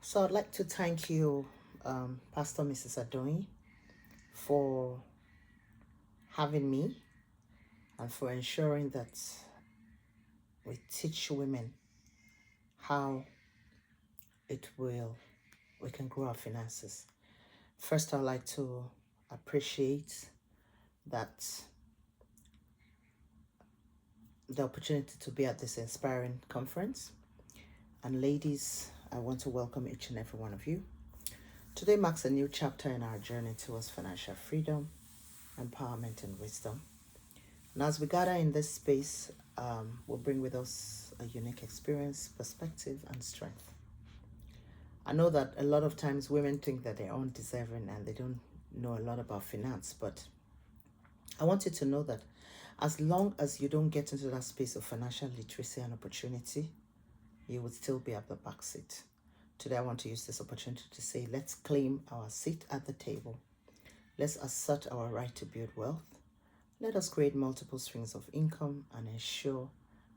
So I'd like to thank you, Pastor Mrs. Adoni, for having me and for ensuring that we teach women how it will we can grow our finances. First, I'd like to appreciate that the opportunity to be at this inspiring conference. And ladies, I want to welcome each and every one of you. Today marks a new chapter in our journey towards financial freedom, empowerment, and wisdom. And as we gather in this space, we'll bring with us a unique experience, perspective, and strength. I know that a lot of times women think that they're undeserving and they don't know a lot about finance, but I want you to know that as long as you don't get into that space of financial literacy and opportunity, you would still be at the back seat. Today, I want to use this opportunity to say, let's claim our seat at the table. Let's assert our right to build wealth. Let us create multiple streams of income and ensure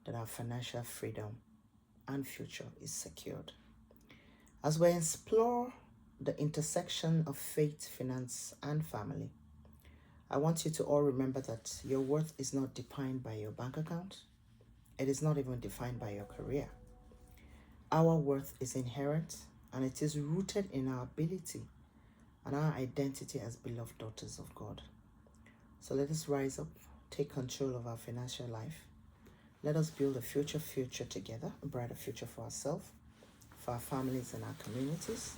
that our financial freedom and future is secured. As we explore the intersection of faith, finance, and family, I want you to all remember that your worth is not defined by your bank account. It is not even defined by your career. Our worth is inherent and it is rooted in our ability and our identity as beloved daughters of God. So let us rise up, take control of our financial life. Let us build a future together, a brighter future for ourselves, for our families and our communities.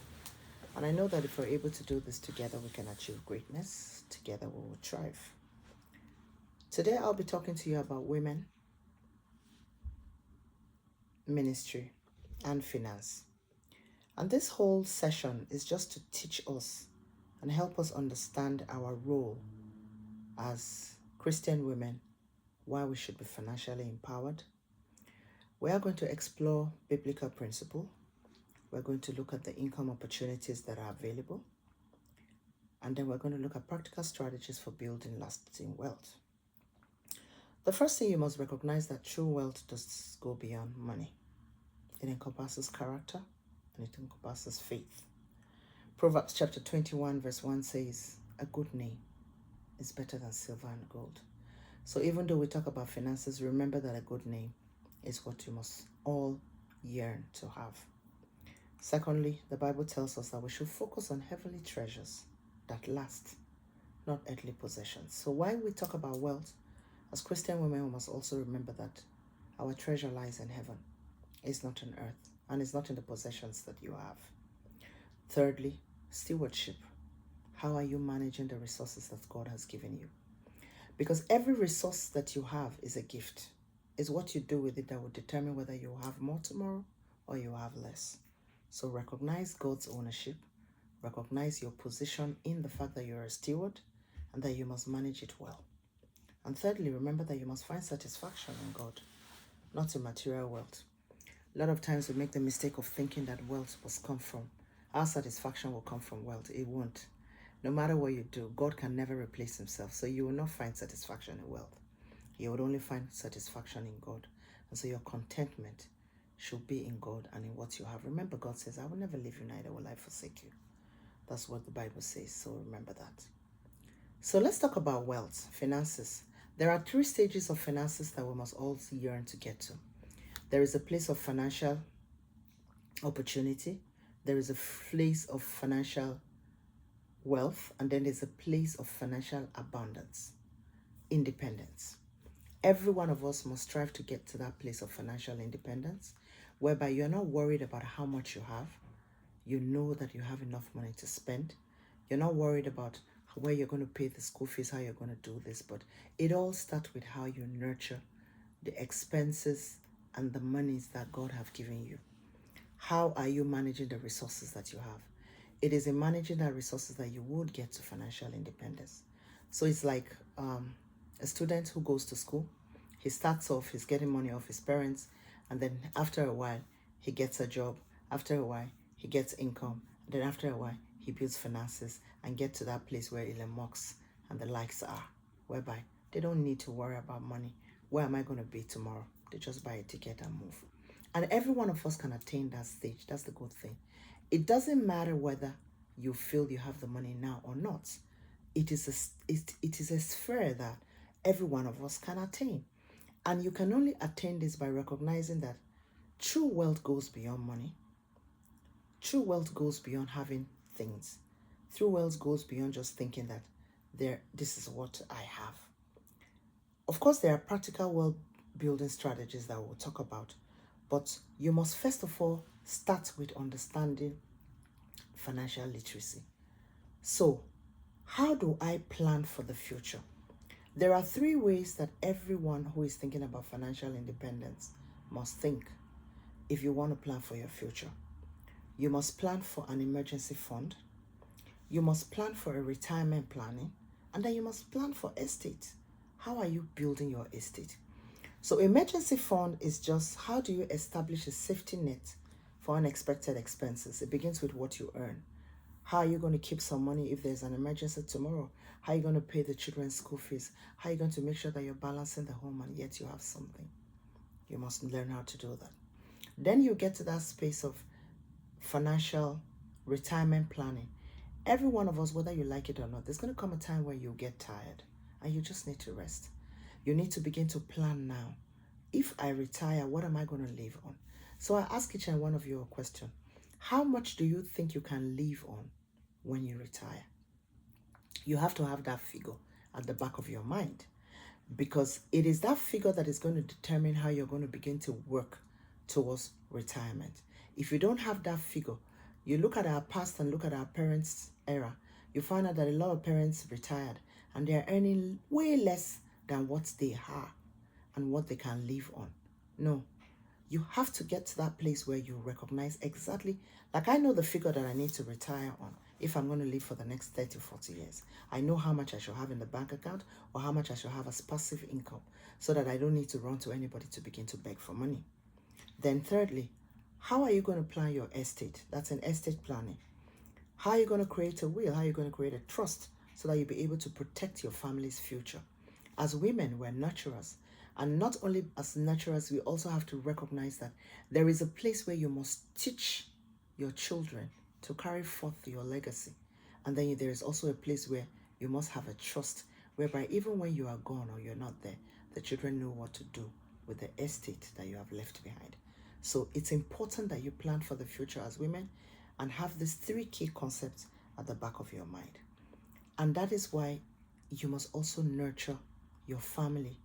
And I know that if we're able to do this together, we can achieve greatness. Together we will thrive. Today I'll be talking to you about women, ministry, and finance. And this whole session is just to teach us and help us understand our role as Christian women, why we should be financially empowered. We are going to explore biblical principle. We're going to look at the income opportunities that are available. And then we're going to look at practical strategies for building lasting wealth. The first thing you must recognize that true wealth does go beyond money. It encompasses character and it encompasses faith. Proverbs chapter 21 verse 1 says, a good name is better than silver and gold. So even though we talk about finances, remember that a good name is what you must all yearn to have. Secondly, the Bible tells us that we should focus on heavenly treasures that last, not earthly possessions. So while we talk about wealth, as Christian women, we must also remember that our treasure lies in heaven. It's not on earth, and it's not in the possessions that you have. Thirdly, stewardship. How are you managing the resources that God has given you? Because every resource that you have is a gift. It's what you do with it that will determine whether you have more tomorrow or you have less. So recognize God's ownership. Recognize your position in the fact that you're a steward and that you must manage it well. And thirdly, remember that you must find satisfaction in God, not in material wealth. A lot of times we make the mistake of thinking that wealth must come from, our satisfaction will come from wealth. It won't. No matter what you do, God can never replace himself. So you will not find satisfaction in wealth. You would only find satisfaction in God. And so your contentment should be in God and in what you have. Remember, God says, I will never leave you, neither will I forsake you. That's what the Bible says. So remember that. So let's talk about wealth, finances. There are 3 stages of finances that we must all yearn to get to. There is a place of financial opportunity. There is a place of financial wealth, and then there's a place of financial abundance, independence. Every one of us must strive to get to that place of financial independence, whereby you're not worried about how much you have. You know that you have enough money to spend. You're not worried about where you're going to pay the school fees, how you're going to do this, but it all starts with how you nurture the expenses and the monies that God have given you. How are you managing the resources that you have? It is in managing that resources that you would get to financial independence. So it's like a student who goes to school. He starts off, he's getting money off his parents, and then after a while, he gets a job. After a while, he gets income. Then after a while, he builds finances and get to that place where Elon Musk and the likes are, whereby they don't need to worry about money. Where am I going to be tomorrow? They just buy a ticket and move. And every one of us can attain that stage. That's the good thing. It doesn't matter whether you feel you have the money now or not. It is a sphere that every one of us can attain. And you can only attain this by recognizing that true wealth goes beyond money. True wealth goes beyond having things. True wealth goes beyond just thinking that this is what I have. Of course, there are practical wealth building strategies that we'll talk about, but you must first of all start with understanding financial literacy. So, how do I plan for the future? There are 3 ways that everyone who is thinking about financial independence must think if you want to plan for your future. You must plan for an emergency fund. You must plan for a retirement planning. And then you must plan for estate. How are you building your estate? So emergency fund is just how do you establish a safety net for unexpected expenses? It begins with what you earn. How are you going to keep some money if there's an emergency tomorrow? How are you going to pay the children's school fees? How are you going to make sure that you're balancing the home and yet you have something? You must learn how to do that. Then you get to that space of financial retirement planning. Every one of us, whether you like it or not, there's going to come a time where you'll get tired and you just need to rest. You need to begin to plan now. If I retire, what am I going to live on? So I ask each and one of you a question. How much do you think you can live on when you retire? You have to have that figure at the back of your mind, because it is that figure that is going to determine how you're going to begin to work towards retirement. If you don't have that figure, you look at our past and look at our parents' era, you find out that a lot of parents retired and they're earning way less than what they are and what they can live on. No, you have to get to that place where you recognize exactly, like I know the figure that I need to retire on if I'm going to live for the next 30, 40 years. I know how much I should have in the bank account or how much I should have as passive income so that I don't need to run to anybody to begin to beg for money. Then thirdly, how are you going to plan your estate? That's an estate planning. How are you going to create a will? How are you going to create a trust so that you'll be able to protect your family's future? As women, we're nurturers. And not only as nurturers, we also have to recognize that there is a place where you must teach your children to carry forth your legacy. And then there is also a place where you must have a trust, whereby even when you are gone or you're not there, the children know what to do with the estate that you have left behind. So it's important that you plan for the future as women and have these 3 key concepts at the back of your mind. And that is why you must also nurture your family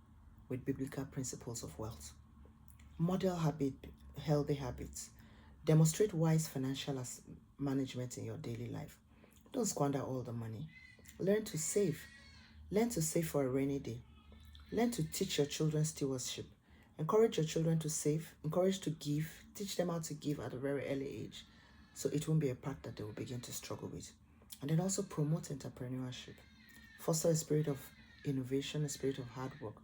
with biblical principles of wealth. Model healthy habits. Demonstrate wise financial management in your daily life. Don't squander all the money. Learn to save. Learn to save for a rainy day. Learn to teach your children stewardship. Encourage your children to save. Encourage to give. Teach them how to give at a very early age, so it won't be a part that they will begin to struggle with. And then also promote entrepreneurship. Foster a spirit of innovation, a spirit of hard work.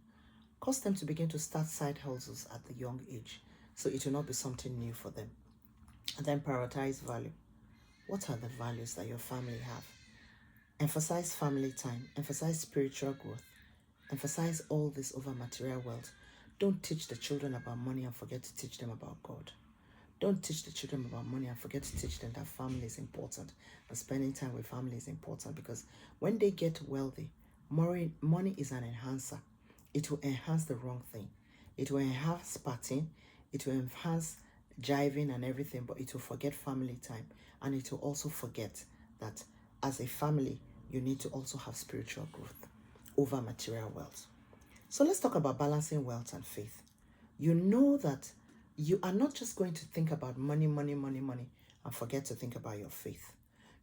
Cause them to begin to start side hustles at the young age, so it will not be something new for them. And then prioritize value. What are the values that your family have? Emphasize family time. Emphasize spiritual growth. Emphasize all this over material wealth. Don't teach the children about money and forget to teach them about God. Don't teach the children about money and forget to teach them that family is important, and spending time with family is important, because when they get wealthy, money is an enhancer. It will enhance the wrong thing. It will enhance partying. It will enhance jiving and everything, but it will forget family time. And it will also forget that as a family, you need to also have spiritual growth over material wealth. So let's talk about balancing wealth and faith. You know that you are not just going to think about money, and forget to think about your faith.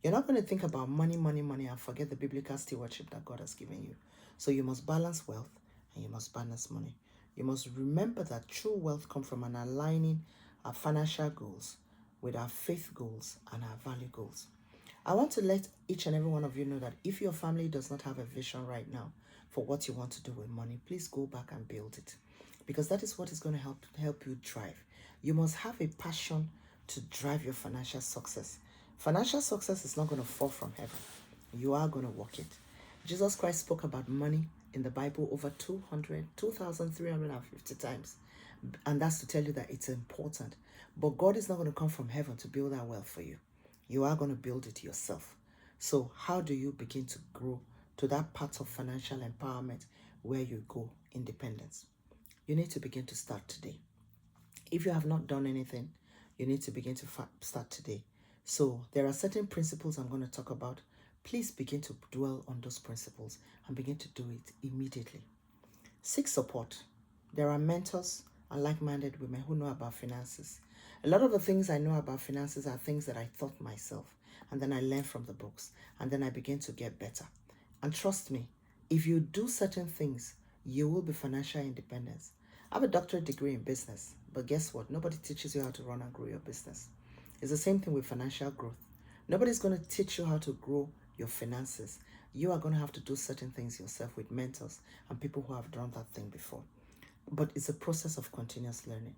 You're not going to think about money, and forget the biblical stewardship that God has given you. So you must balance wealth and you must balance money. You must remember that true wealth comes from an aligning our financial goals with our faith goals and our value goals. I want to let each and every one of you know that if your family does not have a vision right now for what you want to do with money, please go back and build it, because that is what is going to help you drive. You must have a passion to drive your financial success. Financial success is not going to fall from heaven. You are going to work it. Jesus Christ spoke about money in the Bible over 2,350 times. And that's to tell you that it's important. But God is not going to come from heaven to build that wealth for you. You are going to build it yourself. So how do you begin to grow to that part of financial empowerment where you go independence? You need to begin to start today. If you have not done anything, you need to begin to start today. So there are certain principles I'm going to talk about. Please begin to dwell on those principles and begin to do it immediately. Seek support. There are mentors and like-minded women who know about finances. A lot of the things I know about finances are things that I thought myself, and then I learned from the books, and then I begin to get better. And trust me, if you do certain things, you will be financial independent. I have a doctorate degree in business, but guess what? Nobody teaches you how to run and grow your business. It's the same thing with financial growth. Nobody's going to teach you how to grow your finances. You are going to have to do certain things yourself with mentors and people who have done that thing before. But it's a process of continuous learning.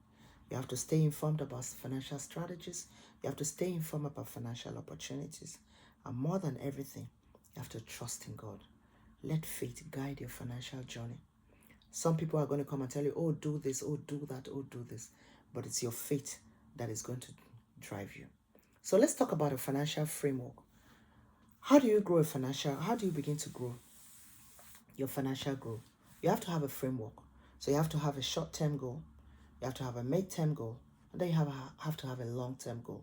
You have to stay informed about financial strategies. You have to stay informed about financial opportunities. And more than everything, you have to trust in God. Let faith guide your financial journey. Some people are going to come and tell you, oh, do this, oh, do that, oh, do this. But it's your faith that is going to drive you. So let's talk about a financial framework. How do you how do you begin to grow your financial growth? You have to have a framework. So you have to have a short-term goal, you have to have a mid-term goal, and then you have to have a long-term goal.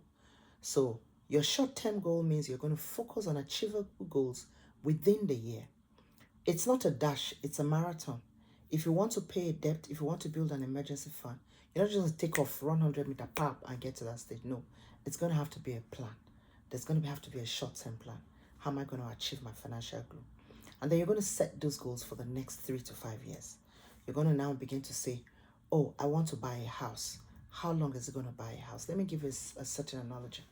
So your short-term goal means you're going to focus on achievable goals within the year. It's not a dash, it's a marathon. If you want to pay a debt, if you want to build an emergency fund, you're not just take off, run 100-meter pop and get to that stage. No, it's going to have to be a plan. There's going to have to be a short-term plan. How am I going to achieve my financial goal? And then you're going to set those goals for the next 3 to 5 years. You're going to now begin to say, oh, I want to buy a house. How long is it going to buy a house? Let me give you a certain analogy.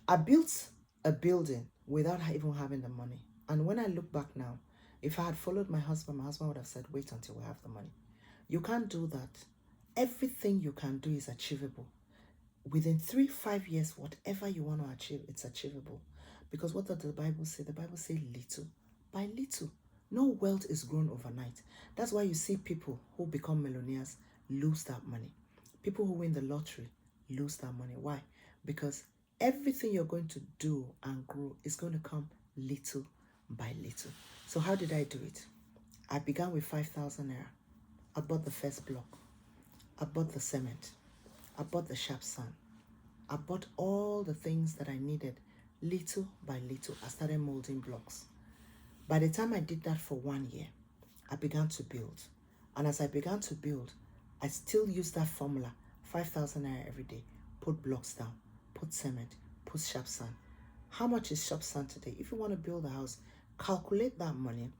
I built a building without even having the money. And when I look back now, if I had followed my husband would have said, wait until we have the money. You can't do that. Everything you can do is achievable. Within 3-5 years, whatever you want to achieve, it's achievable. Because what does the Bible say? The Bible says little by little. No wealth is grown overnight. That's why you see people who become millionaires lose that money. People who win the lottery lose that money. Why? Because everything you're going to do and grow is going to come little by little. So how did I do it? I began with 5,000 naira. I bought the first block. I bought the cement. I bought the sharp sand. I bought all the things that I needed. Little by little, I started molding blocks. By the time I did that for 1 year, I began to build. And as I began to build, I still use that formula, 5,000 naira every day. Put blocks down, put cement, put sharp sand. How much is sharp sand today? If you want to build a house, calculate that money,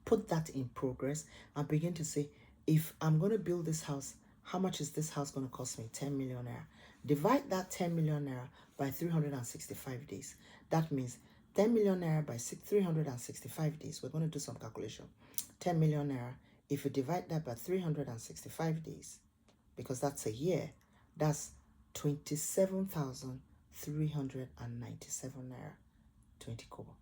put that in progress, and begin to say, if I'm going to build this house, how much is this house going to cost me? 10 million naira. Divide that 10 million naira by 365 days. That means 10 million naira by 365 days. We're going to do some calculation. 10 million naira, if you divide that by 365 days, because that's a year, that's 27,397 naira, 20 kobo.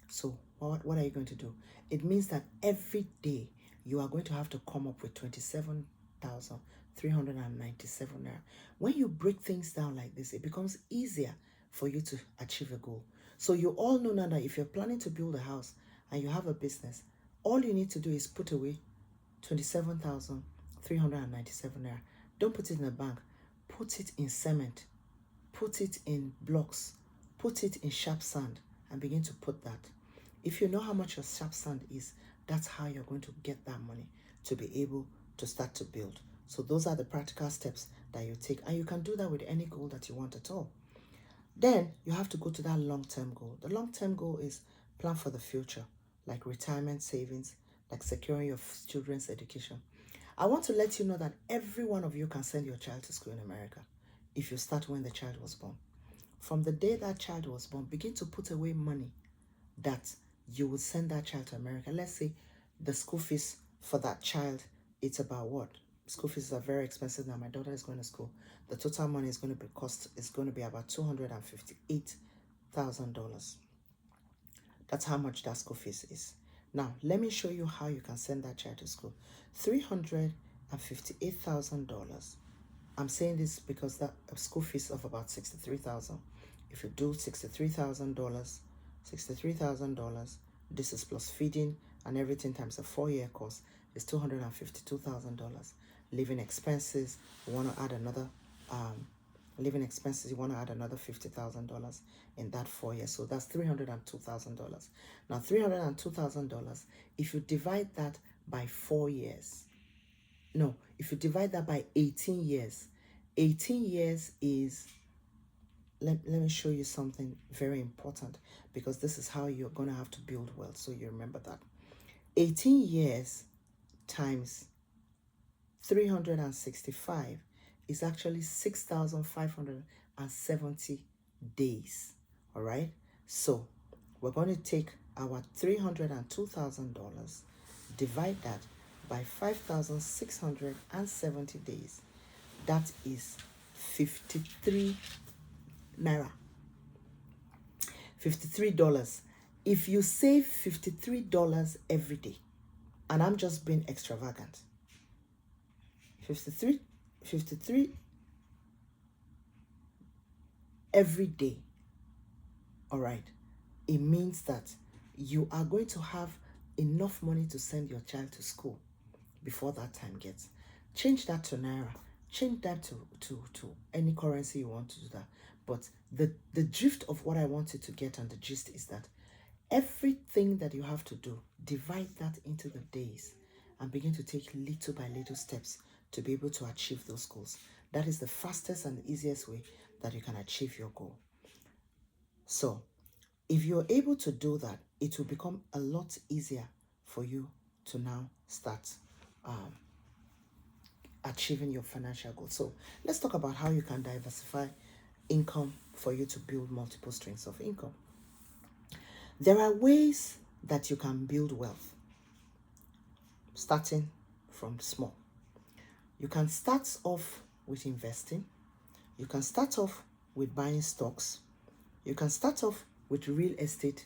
So what are you going to do? It means that every day you are going to have to come up with 27,397 naira. When you break things down like this, it becomes easier for you to achieve a goal. So you all know now that if you're planning to build a house and you have a business, all you need to do is put away 27,397 naira. Don't put it in a bank. Put it in cement. Put it in blocks. Put it in sharp sand and begin to put that. If you know how much your sharp sand is, that's how you're going to get that money to be able to start to build. So those are the practical steps that you take. And you can do that with any goal that you want at all. Then you have to go to that long-term goal. The long-term goal is plan for the future, like retirement savings, like securing your children's education. I want to let you know that every one of you can send your child to school in America if you start when the child was born. From the day that child was born, begin to put away money that you would send that child to America. Let's say the school fees for that child, it's about what? School fees are very expensive now. My daughter is going to school. The total money is going to be about $258,000. That's how much that school fees is. Now, let me show you how you can send that child to school. $358,000. I'm saying this because that school fees of about $63,000 If you do $63,000, this is plus feeding and everything times a 4-year course, is $252,000. Living expenses, you want to add another $50,000 in that 4 years. So that's $302,000. Now $302,000, if you divide that by 4 years, no, if you divide that by 18 years, 18 years is, let me show you something very important, because this is how you're going to have to build wealth, so you remember that. 18 years times 365 is actually 6,570 days. All right, so we're going to take our $302,000, divide that by 5,670 days. That is 53 naira, $53. If you save $53 every day, and I'm just being extravagant, 53 every day, all right, it means that you are going to have enough money to send your child to school before that time gets. Change that to naira, change that to any currency you want to do that. But the drift of what I want you to get, and the gist is that everything that you have to do, divide that into the days and begin to take little by little steps to be able to achieve those goals. That is the fastest and the easiest way that you can achieve your goal. So if you're able to do that, it will become a lot easier for you to now start achieving your financial goals. So let's talk about how you can diversify income for you to build multiple streams of income. There are ways that you can build wealth, starting from small. You can start off with investing. You can start off with buying stocks. You can start off with real estate.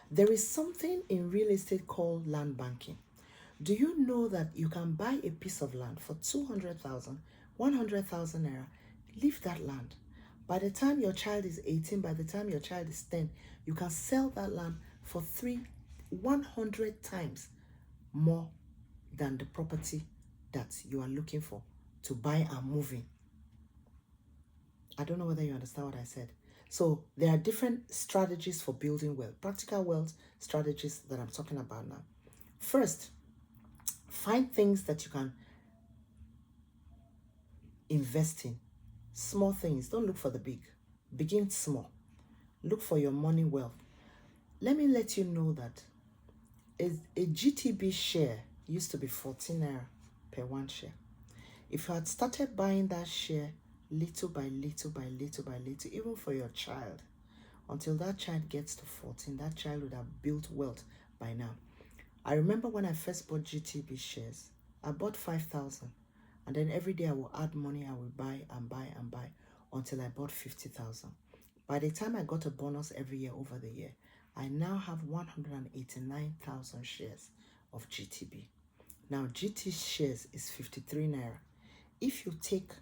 There is something in real estate called land banking. Do you know that you can buy a piece of land for 200,000, 100,000 naira, leave that land? By the time your child is 18, by the time your child is 10, you can sell that land for 100 times more than the property that you are looking for to buy and move in. I don't know whether you understand what I said. So there are different strategies for building wealth, practical wealth strategies that I'm talking about now. First, find things that you can invest in. Small things. Don't look for the big. Begin small. Look for your money wealth. Let me let you know that a GTB share used to be 14 naira per one share. If you had started buying that share little by little by little by little, even for your child, until that child gets to 14, that child would have built wealth by now. I remember when I first bought GTB shares, I bought 5,000, and then every day I will add money, I will buy and buy and buy until I bought 50,000. By the time I got a bonus every year over the year, I now have 189,000 shares of GTB. Now GT shares is 53 naira. If you take,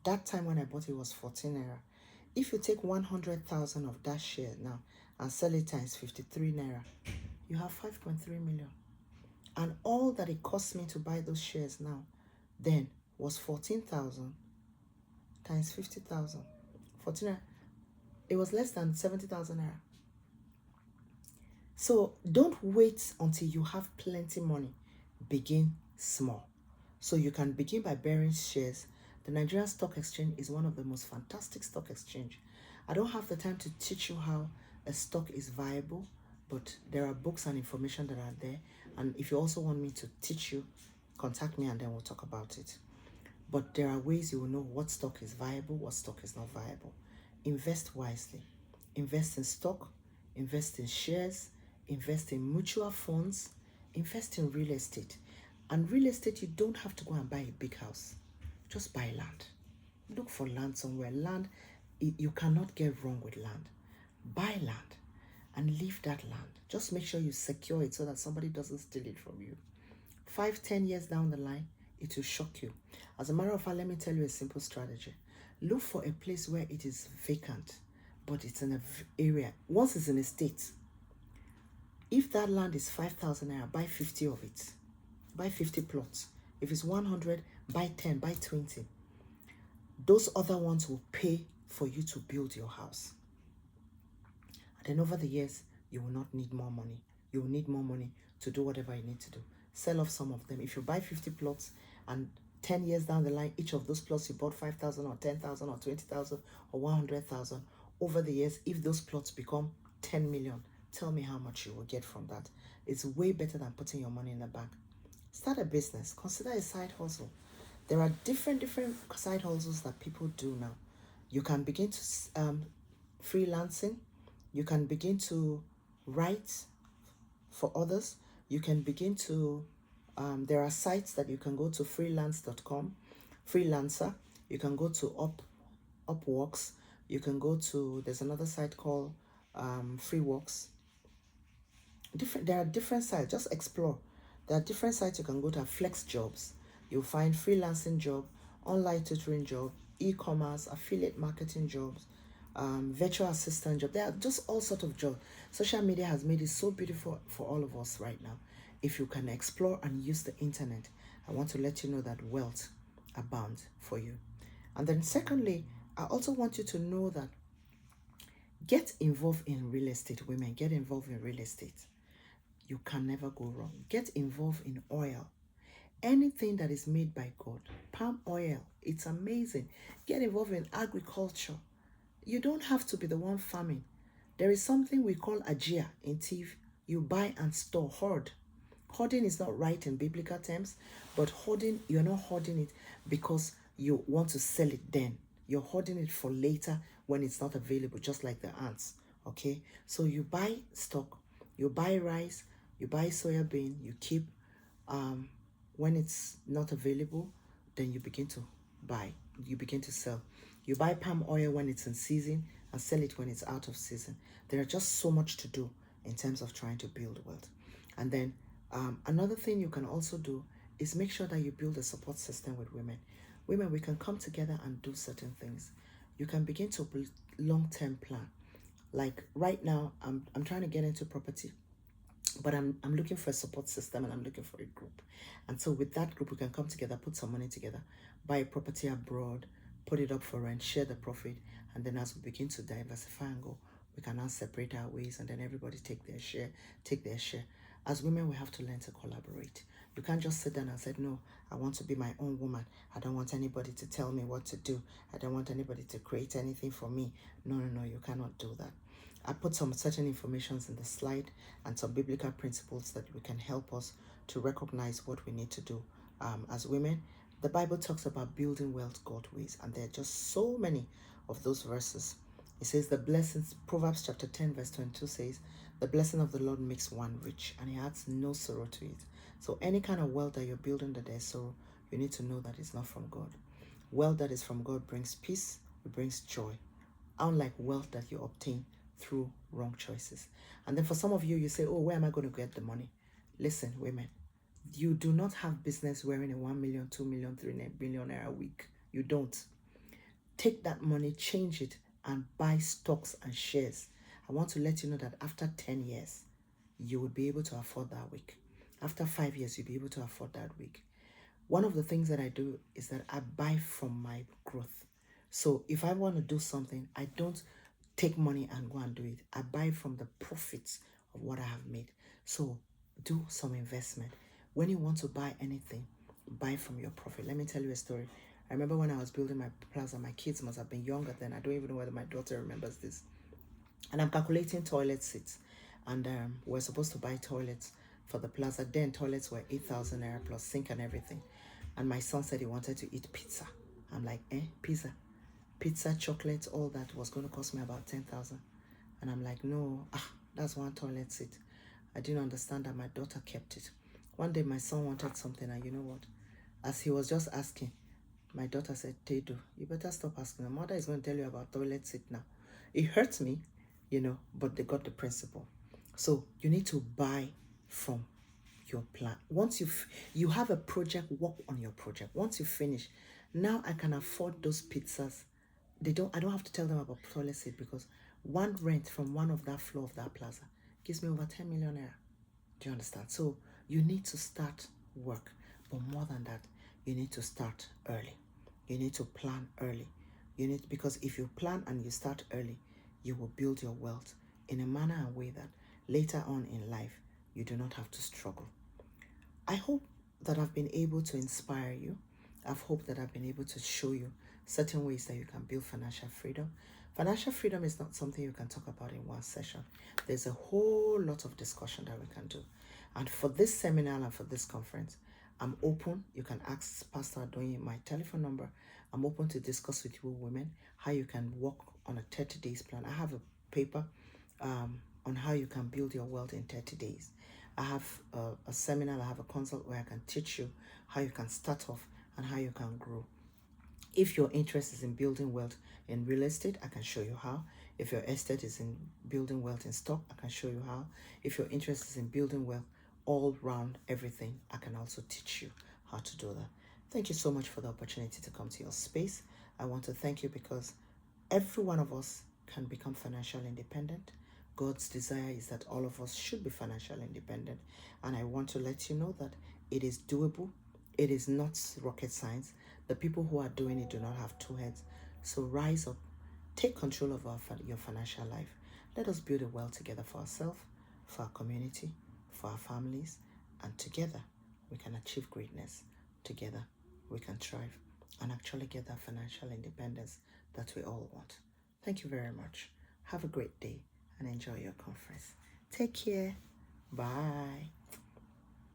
that time when I bought it was 14 naira. If you take 100,000 of that share now and sell it times 53 naira, you have 5.3 million. And all that it cost me to buy those shares now then was 14,000 times 50,000. 14, it was less than 70,000 naira. So don't wait until you have plenty money. Begin small. So you can begin by buying shares. The Nigerian Stock Exchange is one of the most fantastic stock exchange. I don't have the time to teach you how a stock is viable, but there are books and information that are there. And if you also want me to teach you, contact me and then we'll talk about it. But there are ways you will know what stock is viable, what stock is not viable. Invest wisely. Invest in stock, invest in shares, invest in mutual funds, invest in real estate. And real estate, you don't have to go and buy a big house. Just buy land. Look for land somewhere. Land, you cannot get wrong with land. Buy land and leave that land. Just make sure you secure it so that somebody doesn't steal it from you. 5-10 years down the line, it will shock you. As a matter of fact, let me tell you a simple strategy. Look for a place where it is vacant. but it's in an area. Once it's in a state, if that land is 5,000 naira, buy 50 of it. Buy 50 plots. If it's 100, buy 10, buy 20. Those other ones will pay for you to build your house. And then over the years, you will not need more money. You will need more money to do whatever you need to do. Sell off some of them. If you buy 50 plots and 10 years down the line, each of those plots you bought 5,000 or 10,000 or 20,000 or 100,000, over the years, if those plots become 10 million, tell me how much you will get from that. It's way better than putting your money in the bank. Start a business. Consider a side hustle. There are different side hustles that people do now. You can begin to freelancing. You can begin to write for others. You can begin to there are sites that you can go to, freelance.com, freelancer. You can go to Upworks. You can go to, there's another site called Freeworks. There are different sites. Just explore. There are different sites you can go to. Flex Jobs. You'll find freelancing job, online tutoring job, e-commerce, affiliate marketing jobs, virtual assistant job. There are just all sorts of jobs. Social media has made it so beautiful for all of us right now. If you can explore and use the internet, I want to let you know that wealth abounds for you. And then secondly, I also want you to know that get involved in real estate. Women, get involved in real estate. You can never go wrong. Get involved in oil. Anything that is made by God. Palm oil, it's amazing. Get involved in agriculture. You don't have to be the one farming. There is something we call ajia in TIV. You buy and store, hoard. Hoarding is not right in biblical terms, but hoarding, you're not hoarding it because you want to sell it then. You're hoarding it for later when it's not available, just like the ants. Okay? So you buy stock, you buy rice, you buy soya bean, you keep. When it's not available, then you begin to buy, you begin to sell. You buy palm oil when it's in season and sell it when it's out of season. There are just so much to do in terms of trying to build wealth. And then another thing you can also do is make sure that you build a support system with women. Women, we can come together and do certain things. You can begin to build long-term plan. Like right now, I'm trying to get into property, but I'm looking for a support system and I'm looking for a group. And so with that group, we can come together, put some money together, buy a property abroad, put it up for rent, share the profit. And then as we begin to diversify and go, we can now separate our ways and then everybody take their share. As women, we have to learn to collaborate. You can't just sit down and say, no, I want to be my own woman. I don't want anybody to tell me what to do. I don't want anybody to create anything for me. No, you cannot do that. I put some certain informations in the slide and some biblical principles that we can help us to recognize what we need to do as women. The Bible talks about building wealth God's ways, and there are just so many of those verses. It says the blessings, Proverbs chapter 10 verse 22 says, the blessing of the Lord makes one rich and he adds no sorrow to it. So any kind of wealth that you're building that there's sorrow, you need to know that it's not from God. Wealth that is from God brings peace, it brings joy, unlike wealth that you obtain through wrong choices. And then for some of you, you say, oh, where am I going to get the money? Listen, women, you do not have business wearing a 1 million, 2 million, 3 million a week. You don't. Take that money, change it, and buy stocks and shares. I want to let you know that after 10 years, you will be able to afford that week. After 5 years, you'll be able to afford that week. One of the things that I do is that I buy from my growth. So if I want to do something, I don't take money and go and do it. I buy from the profits of what I have made. So do some investment. When you want to buy anything, buy from your profit. Let me tell you a story. I remember when I was building my plaza, my kids must have been younger then. I don't even know whether my daughter remembers this. And I'm calculating toilet seats. And we're supposed to buy toilets for the plaza. Then toilets were 8,000 naira plus sink and everything. And my son said he wanted to eat pizza. I'm like, pizza? Pizza, chocolate, all that was going to cost me about 10,000. And I'm like, no, that's one toilet seat. I didn't understand that. My daughter kept it. One day my son wanted something, and you know what? As he was just asking, my daughter said, Tedo, you better stop asking. My mother is going to tell you about toilet seat now. It hurts me, but they got the principle. So you need to buy from your plan. Once you have a project, work on your project. Once you finish, now I can afford those pizzas. I don't have to tell them about toilet seat because One rent from one of that floor of that plaza gives me over 10 million naira. Do you understand? So you need to start work. But more than that, you need to start early. You need to plan early. Because if you plan and you start early, you will build your wealth in a manner and way that later on in life, you do not have to struggle. I hope that I've been able to inspire you. I've hoped that I've been able to show you certain ways that you can build financial freedom. Financial freedom is not something you can talk about in one session. There's a whole lot of discussion that we can do. And for this seminar and for this conference, I'm open. You can ask Pastor Adonye my telephone number. I'm open to discuss with you women how you can work on a 30 days plan. I have a paper on how you can build your wealth in 30 days. I have a seminar, I have a consult where I can teach you how you can start off and how you can grow. If your interest is in building wealth in real estate, I can show you how. If your estate is in building wealth in stock, I can show you how. If your interest is in building wealth all round everything, I can also teach you how to do that. Thank you so much for the opportunity to come to your space. I want to thank you because every one of us can become financially independent. God's desire is that all of us should be financially independent. And I want to let you know that it is doable. It is not rocket science. The people who are doing it do not have two heads. So rise up. Take control of your financial life. Let us build a wealth together for ourselves, for our community, for our families. And together, we can achieve greatness. Together, we can thrive and actually get that financial independence that we all want. Thank you very much. Have a great day and enjoy your conference. Take care. Bye.